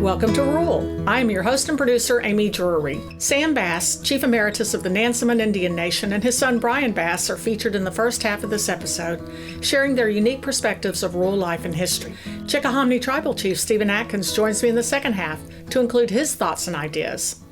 welcome to Rule. I am your host and producer, Amy Drewry. Sam Bass, Chief Emeritus of the Nansemond Indian Nation, and his son Brian Bass are featured in the first half of this episode, sharing their unique perspectives of rural life and history. Chickahominy Tribal Chief Stephen Adkins joins me in the second half to include his thoughts and ideas.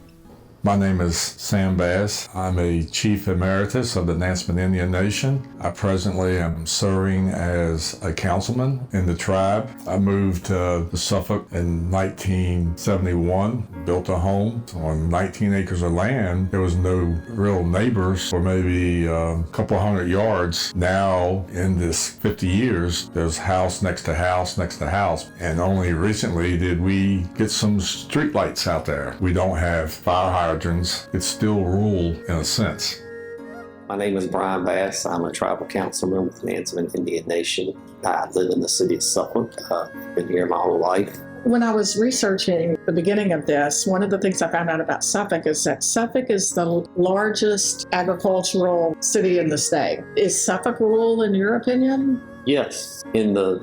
My name is Sam Bass. I'm a Chief Emeritus of the Nansemond Indian Nation. I presently am serving as a councilman in the tribe. I moved to Suffolk in 1971, built a home on 19 acres of land. There was no real neighbors for maybe a couple hundred yards. Now, in this 50 years, there's house next to house next to house. And only recently did we get some street lights out there. We don't have fire hydrants. It's still rural in a sense. My name is Brian Bass. I'm a tribal councilman with the Nansemond Indian Nation. I live in the city of Suffolk. I've been here my whole life. When I was researching the beginning of this, one of the things I found out about Suffolk is that Suffolk is the largest agricultural city in the state. Is Suffolk rural in your opinion? Yes, in the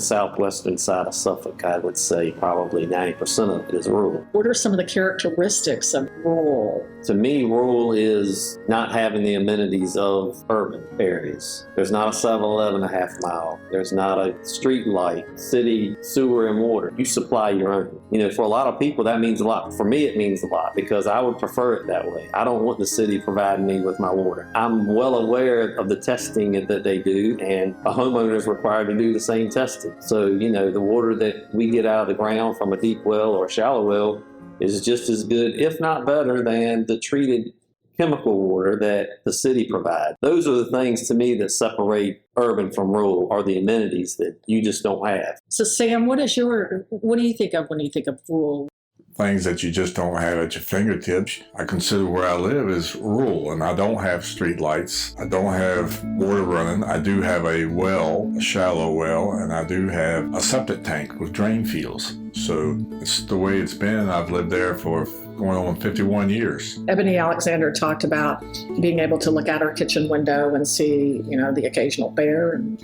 southwestern side of Suffolk, I would say probably 90% of it is rural. What are some of the characteristics of rural? To me, rural is not having the amenities of urban areas. There's not a 7-Eleven a half mile. There's not a street light, city, sewer, and water. You supply your own. For a lot of people, that means a lot. For me, it means a lot because I would prefer it that way. I don't want the city providing me with my water. I'm well aware of the testing that they do, and a homeowner is required to do the same testing. So, the water that we get out of the ground from a deep well or a shallow well is just as good, if not better, than the treated chemical water that the city provides. Those are the things to me that separate urban from rural, are the amenities that you just don't have. So Sam, what do you think of when you think of rural? Things that you just don't have at your fingertips. I consider where I live as rural, and I don't have street lights. I don't have water running. I do have a well, a shallow well, and I do have a septic tank with drain fields. So it's the way it's been. I've lived there for going on 51 years. Ebony Alexander talked about being able to look out her kitchen window and see, the occasional bear, and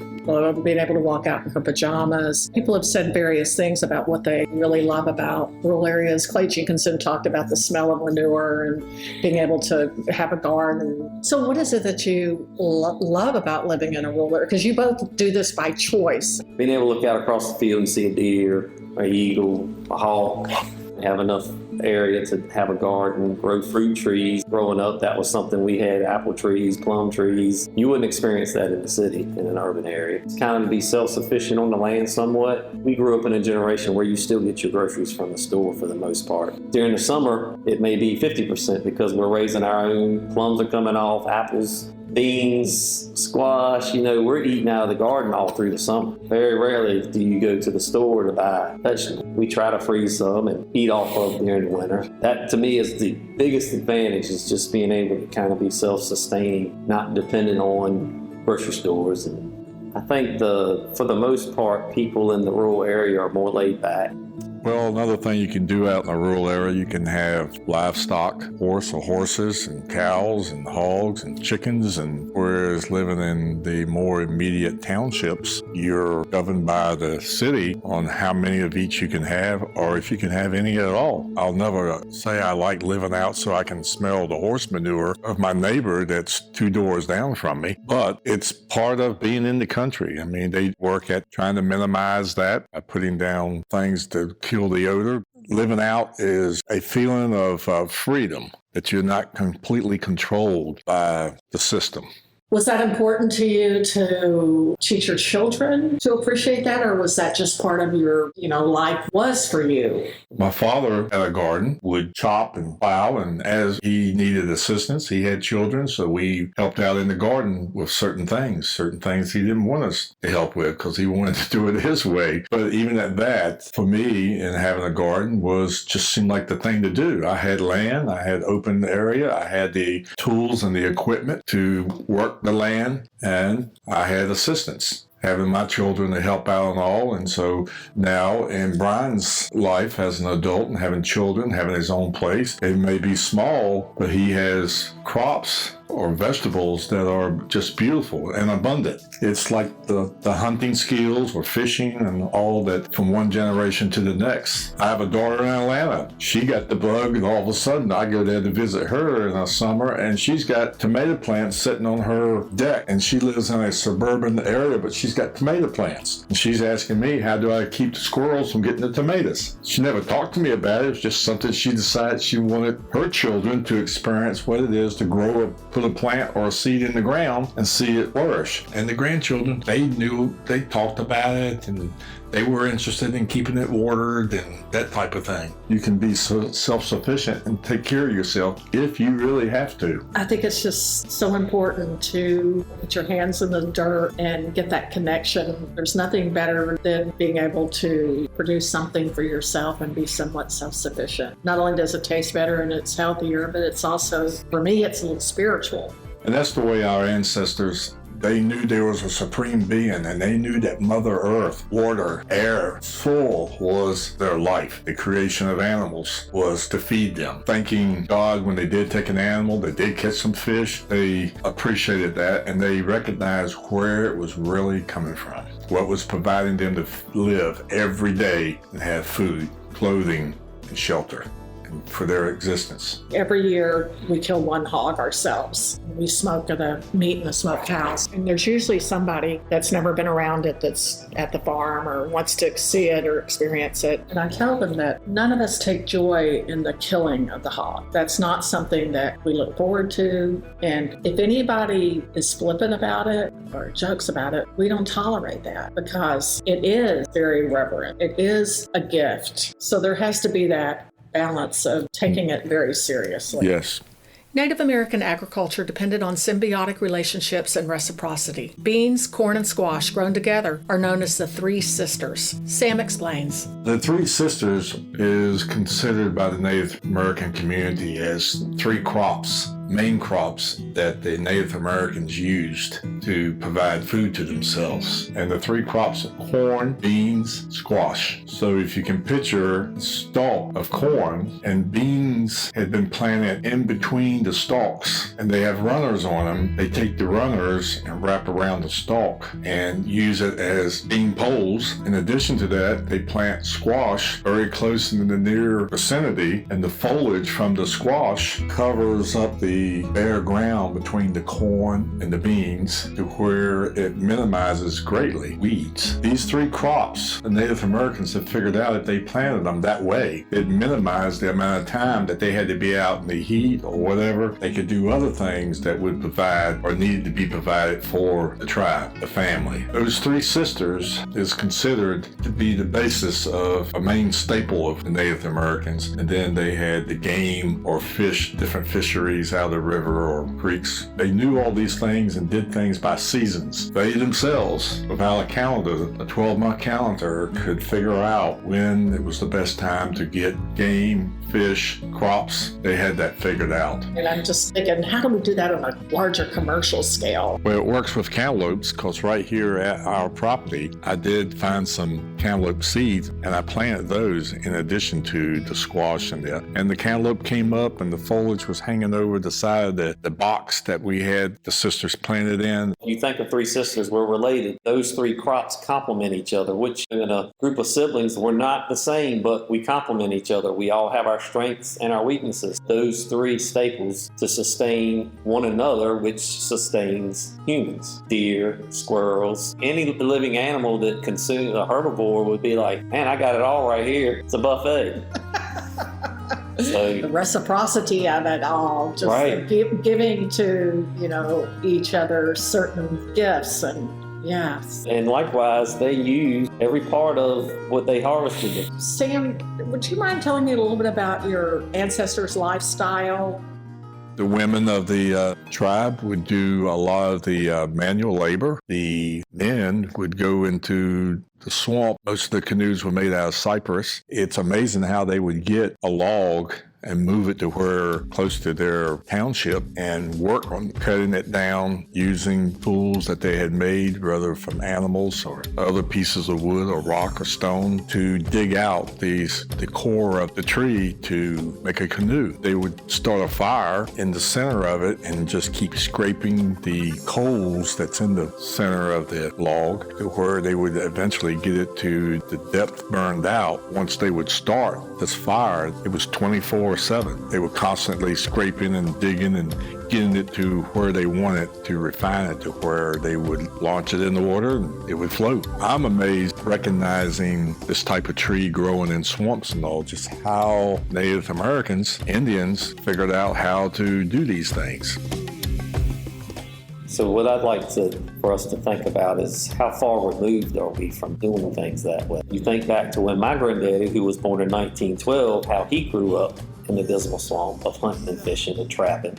being able to walk out in her pajamas. People have said various things about what they really love about rural areas. Clay Jenkinson talked about the smell of manure and being able to have a garden. So what is it that you love about living in a rural area? Because you both do this by choice. Being able to look out across the field and see a deer, a eagle, a hawk, have enough area to have a garden, grow fruit trees. Growing up, that was something we had: apple trees, plum trees. You wouldn't experience that in the city, in an urban area. It's kind of to be self-sufficient on the land somewhat. We grew up in a generation where you still get your groceries from the store for the most part. During the summer, it may be 50% because we're raising our own. Plums are coming off, apples, beans, squash, we're eating out of the garden all through the summer. Very rarely do you go to the store to buy vegetables. We try to freeze some and eat off of during the winter. That to me is the biggest advantage, is just being able to kind of be self-sustaining, not dependent on grocery stores. And I think for the most part, people in the rural area are more laid back. Well, another thing you can do out in a rural area, you can have livestock, horses and cows and hogs and chickens. And whereas living in the more immediate townships, you're governed by the city on how many of each you can have, or if you can have any at all. I'll never say I like living out so I can smell the horse manure of my neighbor that's 2 doors down from me, but it's part of being in the country. I mean, they work at trying to minimize that by putting down things to kill the odor. Living out is a feeling of freedom, that you're not completely controlled by the system. Was that important to you to teach your children to appreciate that, or was that just part of your, life was for you? My father had a garden, would chop and plow, and as he needed assistance, he had children, so we helped out in the garden with certain things he didn't want us to help with because he wanted to do it his way. But even at that, for me, in having a garden just seemed like the thing to do. I had land, I had open area, I had the tools and the equipment to work the land, and I had assistance, having my children to help out and all. And so now in Brian's life as an adult and having children, having his own place, it may be small, but he has crops or vegetables that are just beautiful and abundant. It's like the hunting skills or fishing and all that from one generation to the next. I have a daughter in Atlanta. She got the bug, and all of a sudden I go there to visit her in the summer, and she's got tomato plants sitting on her deck, and she lives in a suburban area, but she's got tomato plants. And she's asking me, how do I keep the squirrels from getting the tomatoes? She never talked to me about it. It was just something she decided she wanted her children to experience what it is to put a plant or a seed in the ground and see it flourish. And the grandchildren, they talked about it, and they were interested in keeping it watered and that type of thing. You can be so self-sufficient and take care of yourself if you really have to. I think it's just so important to put your hands in the dirt and get that connection. There's nothing better than being able to produce something for yourself and be somewhat self-sufficient. Not only does it taste better and it's healthier, but it's also, for me, it's a little spiritual. And that's the way our ancestors, they knew there was a supreme being, and they knew that Mother Earth, water, air, soil was their life. The creation of animals was to feed them. Thanking God when they did take an animal, they did catch some fish, they appreciated that, and they recognized where it was really coming from. What was providing them to live every day and have food, clothing, and shelter for their existence. Every year we kill one hog ourselves. We smoke the meat in the smokehouse. And there's usually somebody that's never been around it that's at the farm or wants to see it or experience it. And I tell them that none of us take joy in the killing of the hog. That's not something that we look forward to. And if anybody is flippant about it or jokes about it, we don't tolerate that because it is very reverent. It is a gift. So there has to be that balance of taking it very seriously. Yes. Native American agriculture depended on symbiotic relationships and reciprocity. Beans, corn, and squash grown together are known as the Three Sisters. Sam explains. The Three Sisters is considered by the Native American community as three crops, main crops that the Native Americans used to provide food to themselves. And the three crops are corn, beans, squash. So if you can picture a stalk of corn, and beans had been planted in between the stalks, and they have runners on them, they take the runners and wrap around the stalk and use it as bean poles. In addition to that, they plant squash very close in the near vicinity, and the foliage from the squash covers up the bare ground between the corn and the beans to where it minimizes greatly weeds. These three crops, the Native Americans have figured out if they planted them that way, it minimized the amount of time that they had to be out in the heat or whatever. They could do other things that would provide or needed to be provided for the tribe, the family. Those Three Sisters is considered to be the basis of a main staple of the Native Americans. And then they had the game or fish, different fisheries out of the river or creeks. They knew all these things and did things by seasons. They themselves, without a calendar, a 12-month calendar, could figure out when it was the best time to get game, fish, crops. They had that figured out. And I'm just thinking, how do we do that on a larger commercial scale? Well, it works with cantaloupes because right here at our property, I did find some cantaloupe seeds and I planted those in addition to the squash and the cantaloupe came up and the foliage was hanging over the side of the box that we had the sisters planted in. You think of Three Sisters, we're related. Those three crops complement each other, which in a group of siblings, we're not the same, but we complement each other. We all have our strengths and our weaknesses. Those three staples to sustain one another, which sustains humans. Deer, squirrels, any living animal that consumes a herbivore would be like, man, I got it all right here. It's a buffet. So, the reciprocity of it all, just right. Giving to, each other certain gifts and yes. And likewise, they use every part of what they harvested. Sam, would you mind telling me a little bit about your ancestors' lifestyle? The women of the tribe would do a lot of the manual labor. The men would go into the swamp. Most of the canoes were made out of cypress. It's amazing how they would get a log and move it to where close to their township and work on cutting it down using tools that they had made, whether from animals or other pieces of wood or rock or stone, to dig out the core of the tree to make a canoe. They would start a fire in the center of it and just keep scraping the coals that's in the center of the log to where they would eventually get it to the depth burned out. Once they would start this fire, it was 24/7. They were constantly scraping and digging and getting it to where they wanted to refine it to where they would launch it in the water and it would float. I'm amazed recognizing this type of tree growing in swamps and all, just how Native Americans, Indians, figured out how to do these things. So what I'd like for us to think about is how far removed are we from doing things that way? You think back to when my granddaddy, who was born in 1912, how he grew up in the dismal swamp of hunting and fishing and trapping.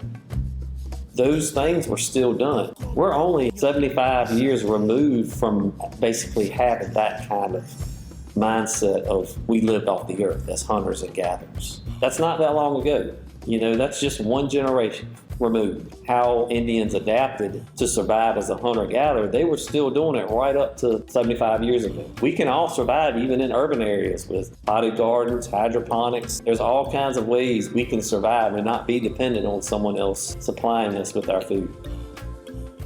Those things were still done. We're only 75 years removed from basically having that kind of mindset of we lived off the earth as hunters and gatherers. That's not that long ago. That's just one generation removed. How Indians adapted to survive as a hunter-gatherer, they were still doing it right up to 75 years ago. We can all survive even in urban areas with potted gardens, hydroponics. There's all kinds of ways we can survive and not be dependent on someone else supplying us with our food.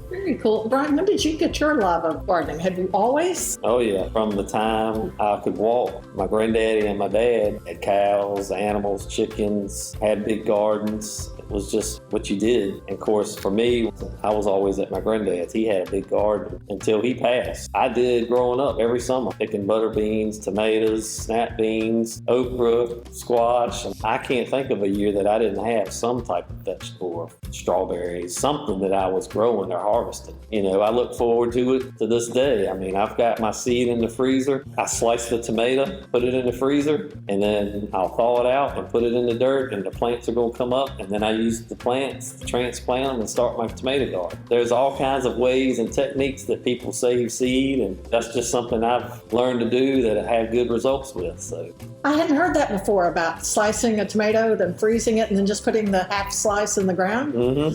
Very cool. Brian, when did you get your love of gardening? Have you always? Oh yeah, from the time I could walk. My granddaddy and my dad had cows, animals, chickens, had big gardens. It was just what you did. And of course, for me, I was always at my granddad's. He had a big garden until he passed. I did growing up every summer, picking butter beans, tomatoes, snap beans, okra, squash. And I can't think of a year that I didn't have some type of vegetable or strawberries, something that I was growing or harvesting. I look forward to it to this day. I've got my seed in the freezer. I slice the tomato, put it in the freezer, and then I'll thaw it out and put it in the dirt, and the plants are going to come up, and then I use the plants to transplant them and start my tomato garden. There's all kinds of ways and techniques that people save seed, and that's just something I've learned to do that I have good results with. So I hadn't heard that before about slicing a tomato, then freezing it, and then just putting the half slice in the ground.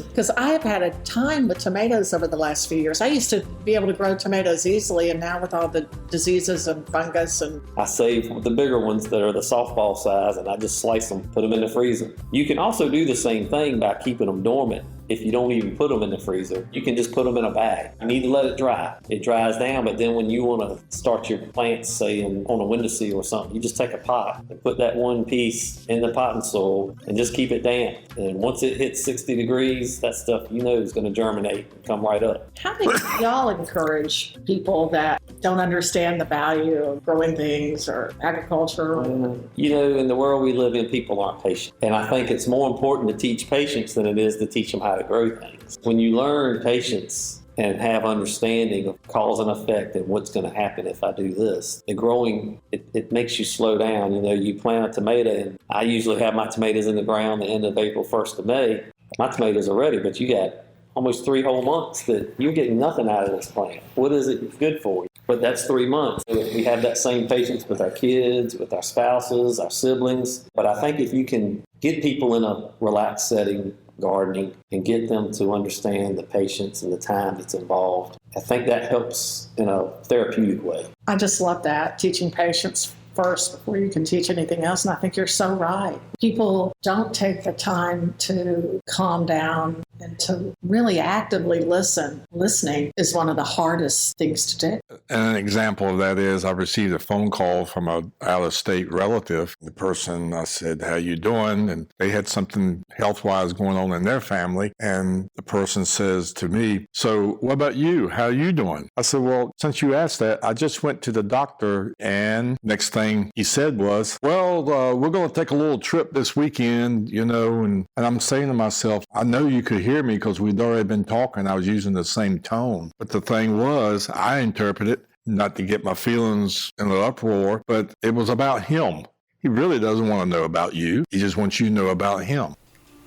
Because I have had a time with tomatoes over the last few years. I used to be able to grow tomatoes easily, and now with all the diseases and fungus and... I save the bigger ones that are the softball size, and I just slice them, put them in the freezer. You can also do the same thing by keeping them dormant. If you don't even put them in the freezer, you can just put them in a bag. You need to let it dry. It dries down, but then when you want to start your plants, say on a windowsill or something, you just take a pot and put that one piece in the potting soil and just keep it damp. And once it hits 60 degrees, that stuff is going to germinate and come right up. How do y'all encourage people that don't understand the value of growing things or agriculture? In the world we live in, people aren't patient. And I think it's more important to teach patience than it is to teach them how to grow things. When you learn patience and have understanding of cause and effect and what's going to happen if I do this, the growing, it makes you slow down. You plant a tomato, and I usually have my tomatoes in the ground the end of April, 1st of May. My tomatoes are ready, but you got almost 3 whole months that you're getting nothing out of this plant. What is it good for? But that's 3 months. We have that same patience with our kids, with our spouses, our siblings. But I think if you can get people in a relaxed setting, gardening, and get them to understand the patience and the time that's involved, I think that helps in a therapeutic way. I just love that, teaching patience first before you can teach anything else. And I think you're so right. People don't take the time to calm down and to really actively listen. Listening is one of the hardest things to do. And an example of that is I received a phone call from an out-of-state relative. The person, I said, "How you doing?" And they had something health-wise going on in their family. And the person says to me, "So what about you? How are you doing?" I said, "Well, since you asked that, I just went to the doctor, and next thing he said was, well, we're going to take a little trip this weekend, and I'm saying to myself, I know you could hear me because we'd already been talking. I was using the same tone. But the thing was, I interpreted, not to get my feelings in an uproar, but it was about him. He really doesn't want to know about you. He just wants you to know about him.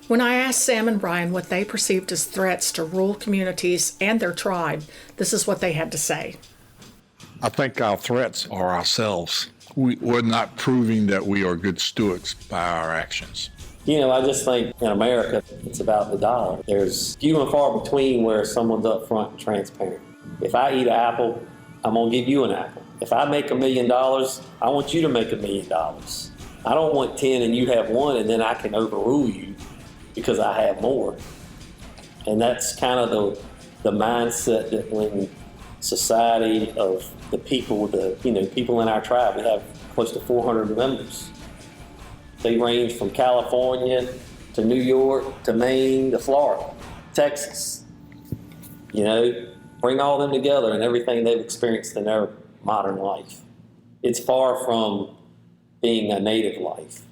When I asked Sam and Brian what they perceived as threats to rural communities and their tribe, this is what they had to say. I think our threats are ourselves. We're not proving that we are good stewards by our actions. I just think in America, it's about the dollar. There's few and far between where someone's upfront and transparent. If I eat an apple, I'm going to give you an apple. If I make $1 million, I want you to make $1 million. I don't want 10 and you have 1 and then I can overrule you because I have more. And that's kind of the mindset that when society of the people, people in our tribe, we have close to 400 members. They range from California to New York to Maine to Florida, Texas. Bring all them together and everything they've experienced in their modern life. It's far from being a native life.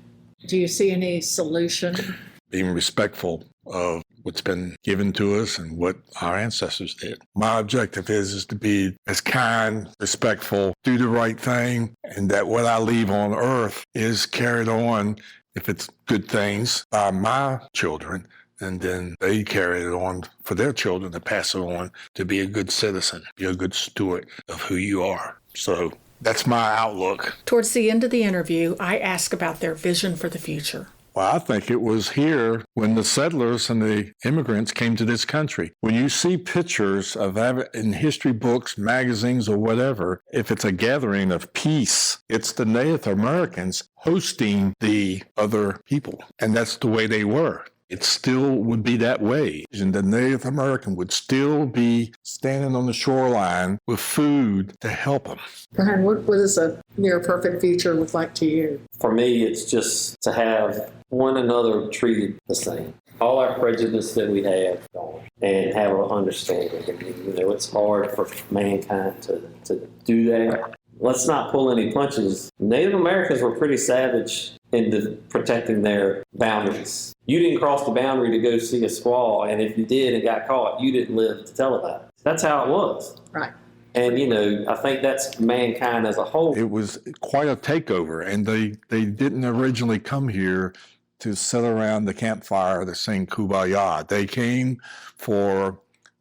Do you see any solution? Being respectful of what's been given to us and what our ancestors did. My objective is to be as kind, respectful, do the right thing, and that what I leave on earth is carried on, if it's good things, by my children, and then they carry it on for their children to pass it on to be a good citizen, be a good steward of who you are. So that's my outlook. Towards the end of the interview, I ask about their vision for the future. Well, I think it was here when the settlers and the immigrants came to this country. When you see pictures of in history books, magazines, or whatever, if it's a gathering of peace, it's the Native Americans hosting the other people. And that's the way they were. It still would be that way. And the Native American would still be standing on the shoreline with food to help them. Brian, what does a near perfect future look like to you? For me, it's just to have one another treated the same. All our prejudice that we have gone and have an understanding. It's hard for mankind to do that. Let's not pull any punches. Native Americans were pretty savage in protecting their boundaries. You didn't cross the boundary to go see a squaw, and if you did and got caught, you didn't live to tell about it. That's how it was. Right. And, I think that's mankind as a whole. It was quite a takeover, and they didn't originally come here to sit around the campfire to sing Kumbaya. They came for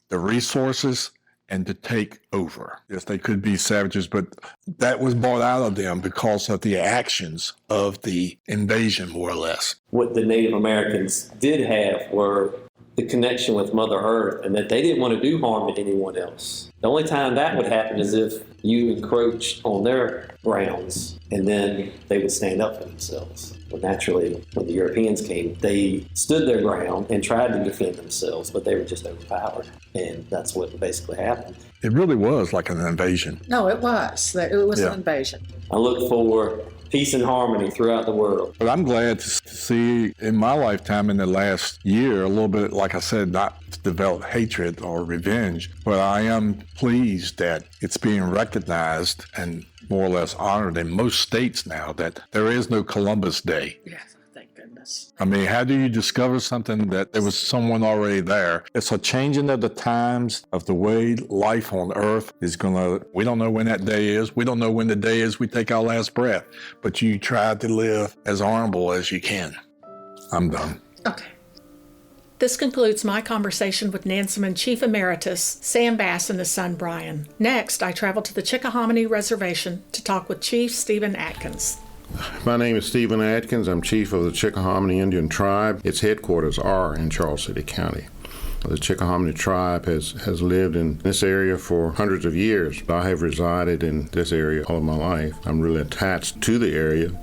the resources and to take over. Yes, they could be savages, but that was brought out of them because of the actions of the invasion, more or less. What the Native Americans did have were the connection with Mother Earth, and that they didn't want to do harm to anyone else. The only time that would happen is if you encroached on their grounds, and then they would stand up for themselves. Well, naturally, when the Europeans came, they stood their ground and tried to defend themselves, but they were just overpowered. And that's what basically happened. It really was like an invasion. No, it was. It was an invasion. I look for peace and harmony throughout the world. But I'm glad to see in my lifetime in the last year, a little bit, like I said, not to develop hatred or revenge, but I am pleased that it's being recognized and more or less honored in most states now that there is no Columbus Day. Yes, thank goodness. I mean, how do you discover something that there was someone already there? It's a changing of the times of the way life on Earth is we don't know when that day is. We don't know when the day is we take our last breath, but you try to live as honorable as you can. I'm done. Okay. This concludes my conversation with Nansemond Chief Emeritus Sam Bass and his son Brian. Next, I travel to the Chickahominy Reservation to talk with Chief Stephen Adkins. My name is Stephen Adkins. I'm chief of the Chickahominy Indian Tribe. Its headquarters are in Charles City County. The Chickahominy tribe has lived in this area for hundreds of years. I have resided in this area all of my life. I'm really attached to the area.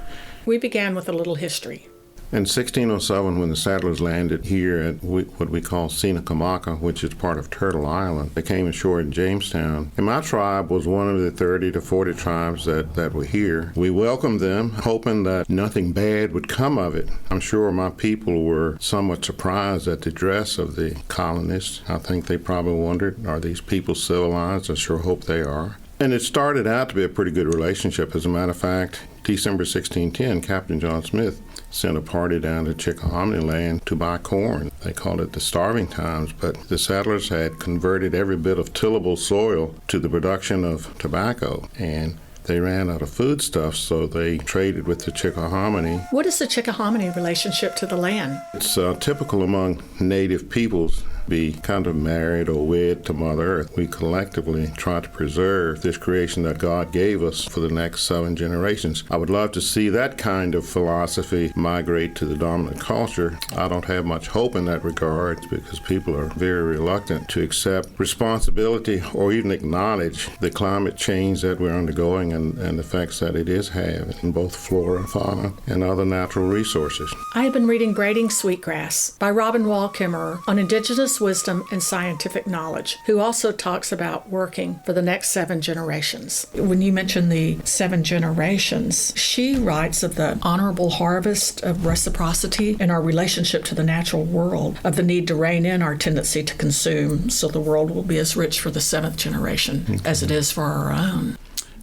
We began with a little history. In 1607, when the settlers landed here at what we call Sinacamaca, which is part of Turtle Island, they came ashore in Jamestown. And my tribe was one of the 30 to 40 tribes that were here. We welcomed them, hoping that nothing bad would come of it. I'm sure my people were somewhat surprised at the dress of the colonists. I think they probably wondered, are these people civilized? I sure hope they are. And it started out to be a pretty good relationship. As a matter of fact, December 1610, Captain John Smith sent a party down to Chickahominy land to buy corn. They called it the starving times, but the settlers had converted every bit of tillable soil to the production of tobacco. And They ran out of foodstuffs, so they traded with the Chickahominy. What is the Chickahominy relationship to the land? It's typical among native peoples be kind of married or wed to Mother Earth. We collectively try to preserve this creation that God gave us for the next 7 generations. I would love to see that kind of philosophy migrate to the dominant culture. I don't have much hope in that regard because people are very reluctant to accept responsibility or even acknowledge the climate change that we're undergoing and the effects that it is having in both flora, fauna, and other natural resources. I have been reading Braiding Sweetgrass by Robin Wall Kimmerer on indigenous wisdom and scientific knowledge, who also talks about working for the next 7 generations. When you mention the 7 generations, she writes of the honorable harvest of reciprocity in our relationship to the natural world, of the need to rein in our tendency to consume so the world will be as rich for the 7th generation as it is for our own.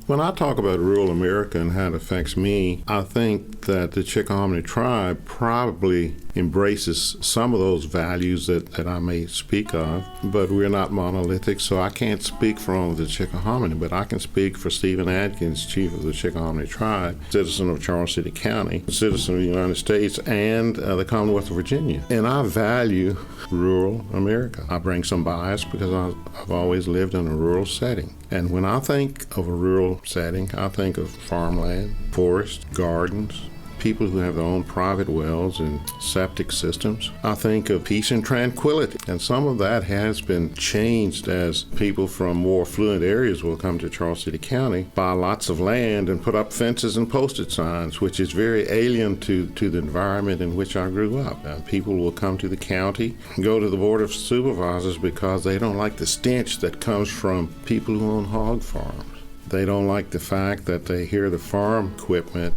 When I talk about rural America and how it affects me, I think that the Chickahominy tribe probably embraces some of those values that I may speak of, but we're not monolithic, so I can't speak for all of the Chickahominy, but I can speak for Stephen Adkins, chief of the Chickahominy tribe, citizen of Charles City County, citizen of the United States, and the Commonwealth of Virginia. And I value rural America. I bring some bias because I've always lived in a rural setting. And when I think of a rural setting, I think of farmland, forest, gardens, people who have their own private wells and septic systems. I think of peace and tranquility. And some of that has been changed as people from more affluent areas will come to Charles City County, buy lots of land and put up fences and posted signs, which is very alien to the environment in which I grew up. People will come to the county, go to the Board of Supervisors because they don't like the stench that comes from people who own hog farms. They don't like the fact that they hear the farm equipment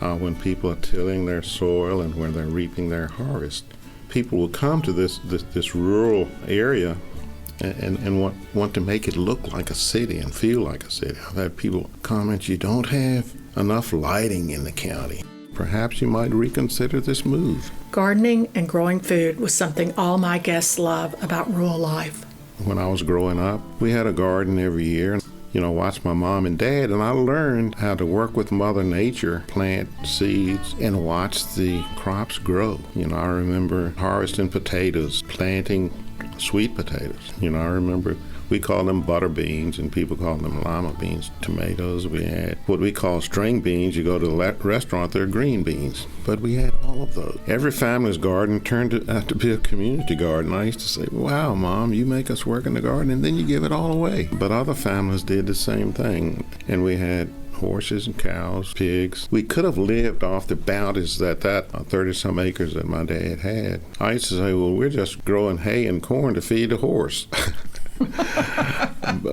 when people are tilling their soil and when they're reaping their harvest. People will come to this rural area and want to make it look like a city and feel like a city. I've had people comment, you don't have enough lighting in the county. Perhaps you might reconsider this move. Gardening and growing food was something all my guests love about rural life. When I was growing up, we had a garden every year. Watch my mom and dad, and I learned how to work with Mother Nature, plant seeds, and watch the crops grow. I remember harvesting potatoes, planting sweet potatoes. I remember we call them butter beans, and people call them lima beans. Tomatoes, we had what we call string beans. You go to the restaurant, they're green beans. But we had all of those. Every family's garden turned out to be a community garden. I used to say, wow, Mom, you make us work in the garden, and then you give it all away. But other families did the same thing. And we had horses and cows, pigs. We could have lived off the bounties that 30-some acres that my dad had. I used to say, well, we're just growing hay and corn to feed the horse.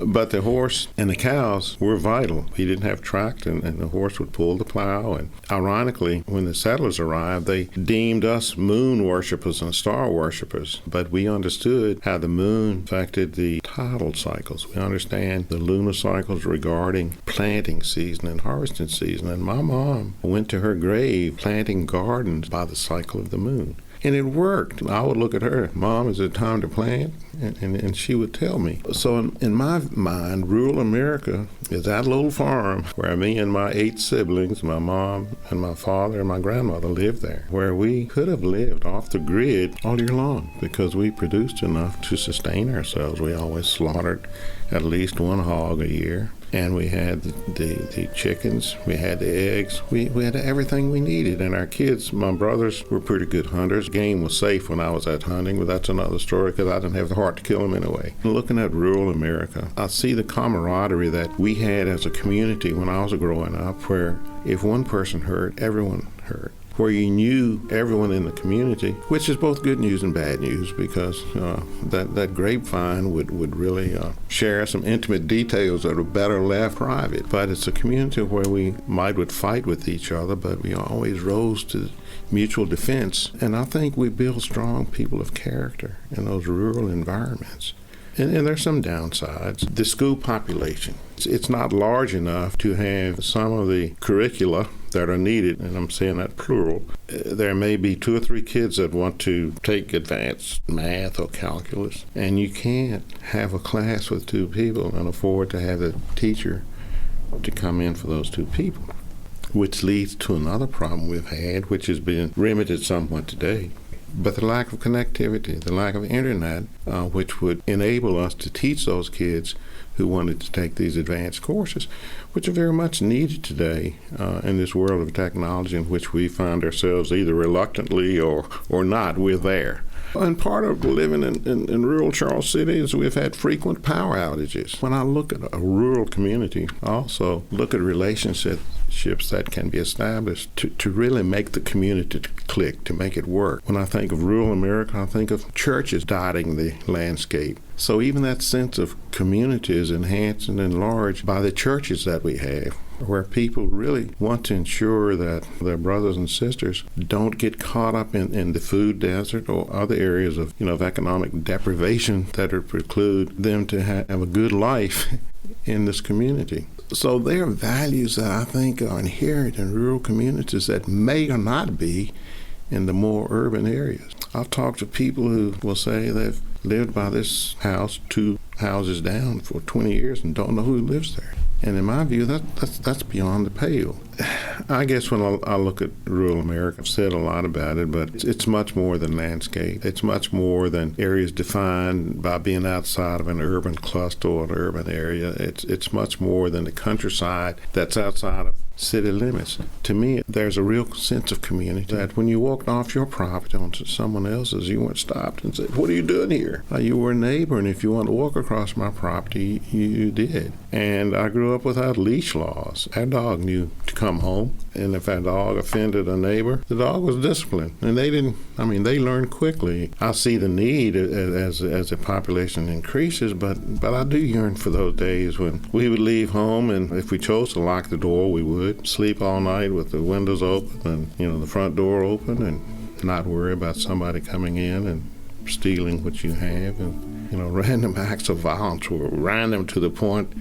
But the horse and the cows were vital. We didn't have tractor, and the horse would pull the plow. And ironically, when the settlers arrived, they deemed us moon worshipers and star worshipers. But we understood how the moon affected the tidal cycles. We understand the lunar cycles regarding planting season and harvesting season. And my mom went to her grave planting gardens by the cycle of the moon. And it worked. I would look at her, Mom, is it time to plant? And she would tell me. So in my mind, rural America is that little farm where me and my 8 siblings, my mom and my father and my grandmother lived there, where we could have lived off the grid all year long because we produced enough to sustain ourselves. We always slaughtered at least 1 hog a year. And we had the chickens, we had the eggs, we had everything we needed. And our kids, my brothers, were pretty good hunters. Game was safe when I was out hunting, but that's another story because I didn't have the heart to kill them anyway. Looking at rural America, I see the camaraderie that we had as a community when I was growing up, where if one person hurt, everyone hurt. Where you knew everyone in the community, which is both good news and bad news, because that grapevine would really share some intimate details that are better left private. But it's a community where we would fight with each other, but we always rose to mutual defense. And I think we build strong people of character in those rural environments. And there's some downsides. The school population, it's not large enough to have some of the curricula that are needed, and I'm saying that plural. There may be 2 or 3 kids that want to take advanced math or calculus, and you can't have a class with 2 people and afford to have the teacher to come in for those two people, which leads to another problem we've had, which has been remedied somewhat today. But the lack of connectivity, the lack of internet, which would enable us to teach those kids who wanted to take these advanced courses, which are very much needed today in this world of technology in which we find ourselves either reluctantly or not, we're there. And part of living in rural Charles City is we've had frequent power outages. When I look at a rural community, I also look at relationships that can be established to really make the community click, to make it work. When I think of rural America, I think of churches dotting the landscape. So even that sense of community is enhanced and enlarged by the churches that we have, where people really want to ensure that their brothers and sisters don't get caught up in the food desert or other areas of economic deprivation that would preclude them to have a good life in this community. So there are values that I think are inherent in rural communities that may or not be in the more urban areas. I've talked to people who will say they've lived by this house 2 houses down for 20 years and don't know who lives there. And in my view, that's beyond the pale. I guess when I look at rural America, I've said a lot about it, but it's much more than landscape. It's much more than areas defined by being outside of an urban cluster or an urban area. It's much more than the countryside that's outside of city limits. To me, there's a real sense of community that when you walked off your property onto someone else's, you weren't stopped and said, "What are you doing here?" You were a neighbor, and if you want to walk across my property, you did. And I grew up without leash laws. Our dog knew to come home, and if our dog offended a neighbor, the dog was disciplined. And they learned quickly. I see the need as the population increases, but I do yearn for those days when we would leave home, and if we chose to lock the door, we would sleep all night with the windows open and the front door open, and not worry about somebody coming in and stealing what you have. And random acts of violence were random to the point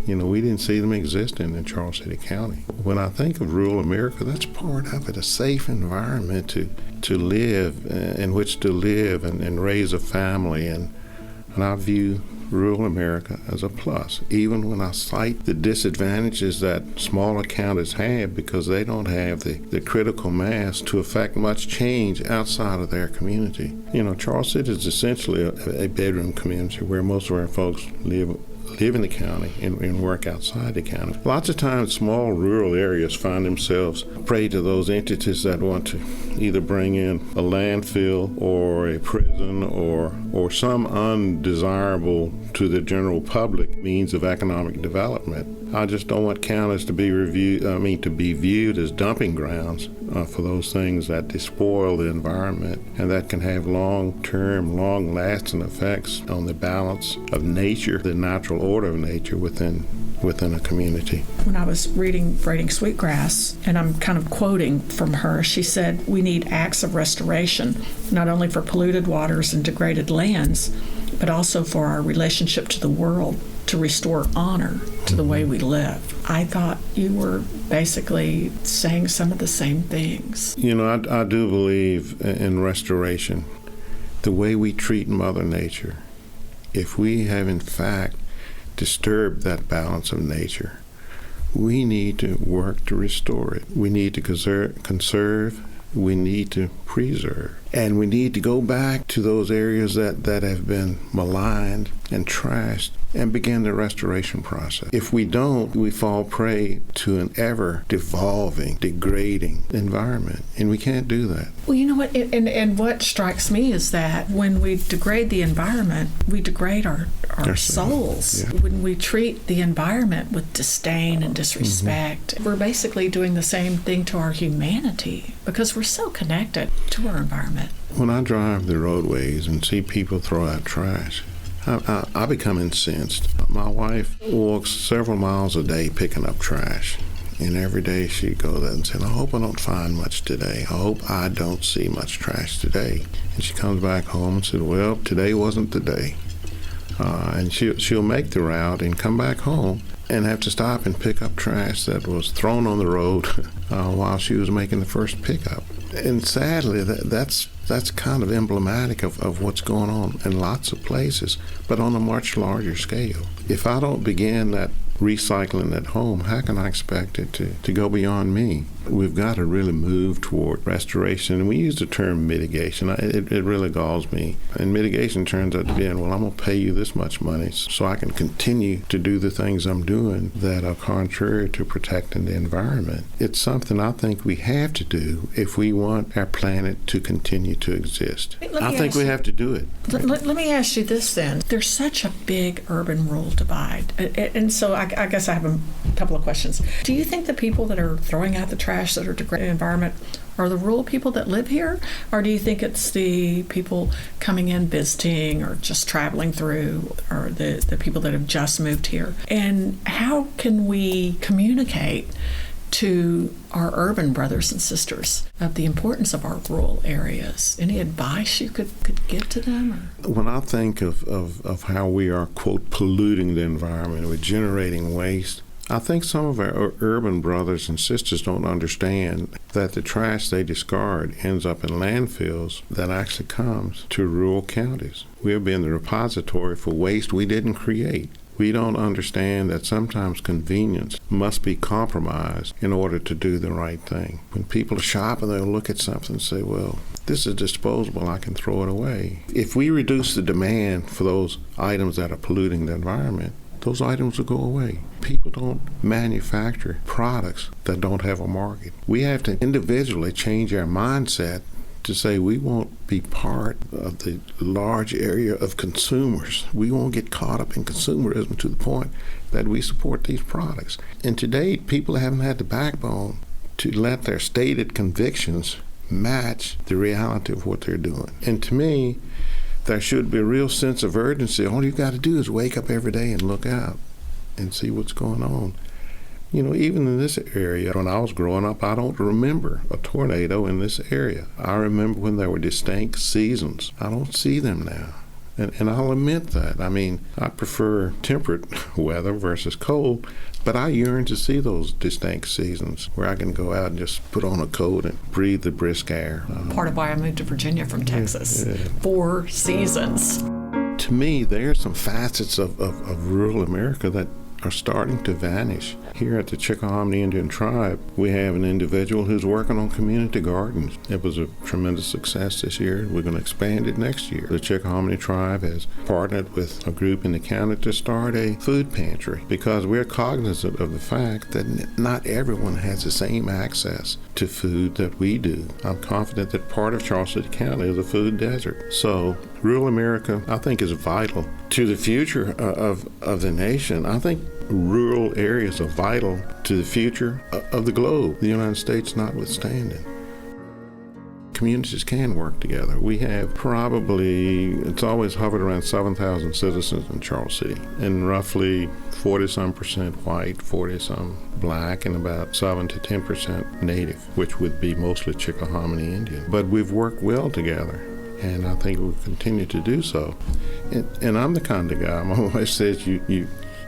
we didn't see them existing in Charles City County. When I think of rural America, that's part of it, a safe environment to live, in which to live and raise a family. And I view rural America as a plus, even when I cite the disadvantages that smaller counties have because they don't have the critical mass to affect much change outside of their community. Charles City is essentially a bedroom community where most of our folks live in the county and work outside the county. Lots of times small rural areas find themselves prey to those entities that want to either bring in a landfill or a prison or some undesirable to the general public means of economic development. I just don't want counties to be viewed as dumping grounds for those things that despoil the environment and that can have long-term, long-lasting effects on the balance of nature, the natural order of nature within a community. When I was reading Sweetgrass, and I'm kind of quoting from her, she said, "We need acts of restoration, not only for polluted waters and degraded lands, but also for our relationship to the world, to restore honor to the way we live." I thought you were basically saying some of the same things. I do believe in restoration. The way we treat Mother Nature, if we have in fact disturbed that balance of nature, we need to work to restore it. We need to conserve, we need to preserve. And we need to go back to those areas that have been maligned and trashed and begin the restoration process. If we don't, we fall prey to an ever-devolving, degrading environment, and we can't do that. Well, you know what? And what strikes me is that when we degrade the environment, we degrade our souls. Yeah. When we treat the environment with disdain and disrespect, we're basically doing the same thing to our humanity because we're so connected to our environment. When I drive the roadways and see people throw out trash, I become incensed. My wife walks several miles a day picking up trash. And every day she'd go there and say, "I hope I don't find much today. I hope I don't see much trash today." And she comes back home and said, "Well, today wasn't the day." And she'll make the route and come back home and have to stop and pick up trash that was thrown on the road while she was making the first pickup. And sadly, that's kind of emblematic of what's going on in lots of places, but on a much larger scale. If I don't begin that recycling at home, how can I expect it to go beyond me? We've got to really move toward restoration. And we use the term mitigation. It really galls me. And mitigation turns out to be, well, I'm going to pay you this much money so I can continue to do the things I'm doing that are contrary to protecting the environment. It's something I think we have to do if we want our planet to continue to exist. I think we have to do it. Let me ask you this then. There's such a big urban-rural divide. And so I guess I have a couple of questions. Do you think the people that are throwing out the trash that are degrading the environment are the rural people that live here? Or do you think it's the people coming in visiting or just traveling through, or the people that have just moved here? And how can we communicate to our urban brothers and sisters of the importance of our rural areas? Any advice you could give to them? Or? When I think of how we are, quote, polluting the environment, we're generating waste, I think some of our urban brothers and sisters don't understand that the trash they discard ends up in landfills that actually comes to rural counties. We're being the repository for waste we didn't create. We don't understand that sometimes convenience must be compromised in order to do the right thing. When people are shopping, they'll look at something and say, well, this is disposable, I can throw it away. If we reduce the demand for those items that are polluting the environment, those items will go away. People don't manufacture products that don't have a market. We have to individually change our mindset to say we won't be part of the large area of consumers. We won't get caught up in consumerism to the point that we support these products. And today, people haven't had the backbone to let their stated convictions match the reality of what they're doing. And to me, there should be a real sense of urgency. All you've got to do is wake up every day and look out and see what's going on. You know, even in this area, when I was growing up, I don't remember a tornado in this area. I remember when there were distinct seasons. I don't see them now. And I'll admit that. I mean, I prefer temperate weather versus cold, but I yearn to see those distinct seasons where I can go out and just put on a coat and breathe the brisk air. Part of why I moved to Virginia from Texas. Yeah. 4 seasons. To me, there are some facets of rural America that are starting to vanish. Here at the Chickahominy Indian tribe, we have an individual who's working on community gardens. It was a tremendous success this year. We're going to expand it next year. The Chickahominy tribe has partnered with a group in the county to start a food pantry because we're cognizant of the fact that not everyone has the same access to food that we do. I'm confident that part of Charles City County is a food desert. So rural America, I think, is vital to the future of the nation. I think rural areas are vital to the future of the globe, the United States notwithstanding. Communities can work together. We have probably, it's always hovered around 7,000 citizens in Charles City, and roughly 40-some% white, 40-some black, and about 7 to 10% native, which would be mostly Chickahominy Indian. But we've worked well together, and I think we'll continue to do so. And I'm the kind of guy, my wife says,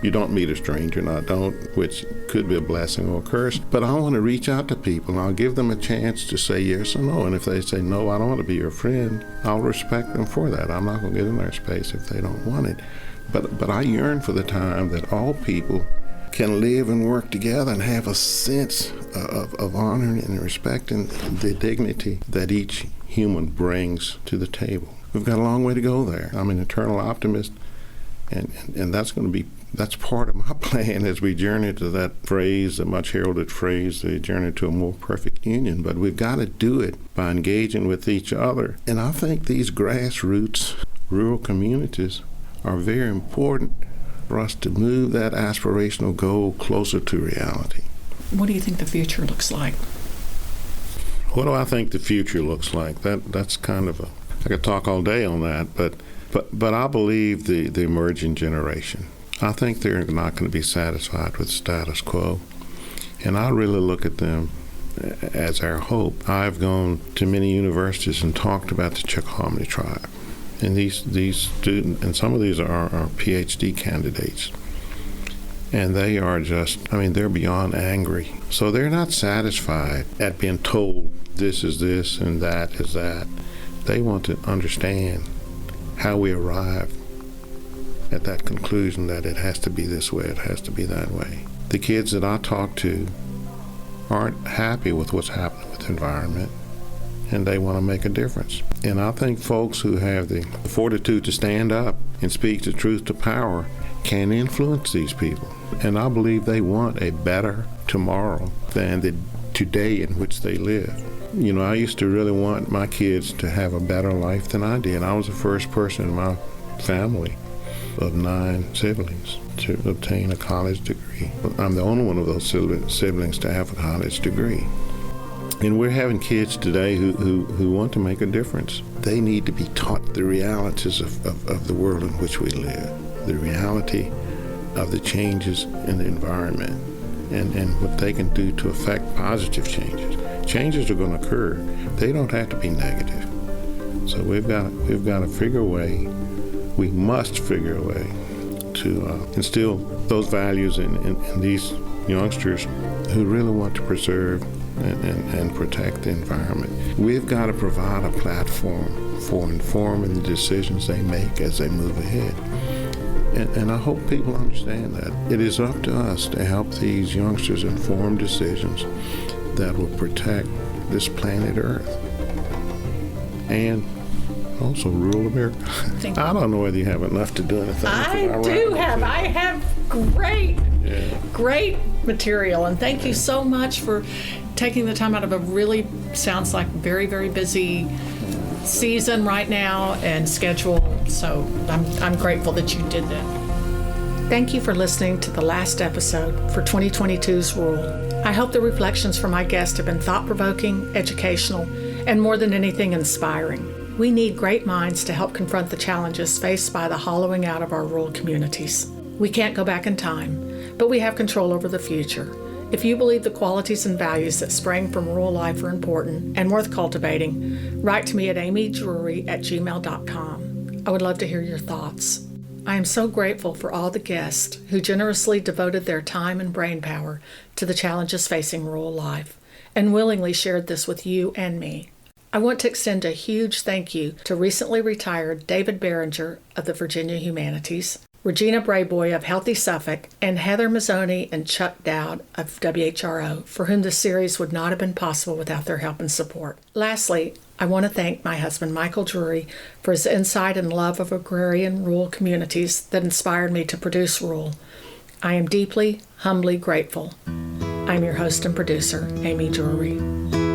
you don't meet a stranger, and I don't, which could be a blessing or a curse. But I want to reach out to people, and I'll give them a chance to say yes or no. And if they say, no, I don't want to be your friend, I'll respect them for that. I'm not going to get in their space if they don't want it. But I yearn for the time that all people can live and work together and have a sense of honoring and respecting the dignity that each human brings to the table. We've got a long way to go there. I'm an eternal optimist, and that's part of my plan as we journey to that phrase, the much heralded phrase, the journey to a more perfect union. But we've got to do it by engaging with each other. And I think these grassroots rural communities are very important for us to move that aspirational goal closer to reality. What do you think the future looks like? What do I think the future looks like? That's kind of I could talk all day on that, but I believe the emerging generation, I think they're not going to be satisfied with status quo. And I really look at them as our hope. I've gone to many universities and talked about the Chickahominy tribe. And these students, and some of these are PhD candidates. And they are they're beyond angry. So they're not satisfied at being told this is this and that is that. They want to understand how we arrived at that conclusion that it has to be this way, it has to be that way. The kids that I talk to aren't happy with what's happening with the environment, and they want to make a difference. And I think folks who have the fortitude to stand up and speak the truth to power can influence these people. And I believe they want a better tomorrow than the today in which they live. You know, I used to really want my kids to have a better life than I did. I was the first person in my family of 9 siblings to obtain a college degree. I'm the only one of those siblings to have a college degree. And we're having kids today who want to make a difference. They need to be taught the realities of the world in which we live, the reality of the changes in the environment, and what they can do to affect positive changes. Changes are going to occur. They don't have to be negative. So we've got to figure a way, we must figure a way to instill those values in these youngsters who really want to preserve and protect the environment. We've got to provide a platform for informing the decisions they make as they move ahead. And I hope people understand that. It is up to us to help these youngsters inform decisions that will protect this planet Earth and also rural America. I don't know whether you have enough to do anything. I have great material, and thank you so much for taking the time out of a really sounds like very, very busy season right now and schedule. So I'm grateful that you did that. Thank you for listening to the last episode for 2022's Rural. I hope the reflections from my guest have been thought-provoking, educational, and more than anything, inspiring. We need great minds to help confront the challenges faced by the hollowing out of our rural communities. We can't go back in time, but we have control over the future. If you believe the qualities and values that spring from rural life are important and worth cultivating, write to me at amydrewry@gmail.com. I would love to hear your thoughts. I am so grateful for all the guests who generously devoted their time and brain power to the challenges facing rural life and willingly shared this with you and me. I want to extend a huge thank you to recently retired David Behringer of the Virginia Humanities, Regina Brayboy of Healthy Suffolk, and Heather Mazzoni and Chuck Dowd of WHRO, for whom this series would not have been possible without their help and support. Lastly, I want to thank my husband, Michael Drewry, for his insight and love of agrarian rural communities that inspired me to produce Rural. I am deeply, humbly grateful. I'm your host and producer, Amy Drewry.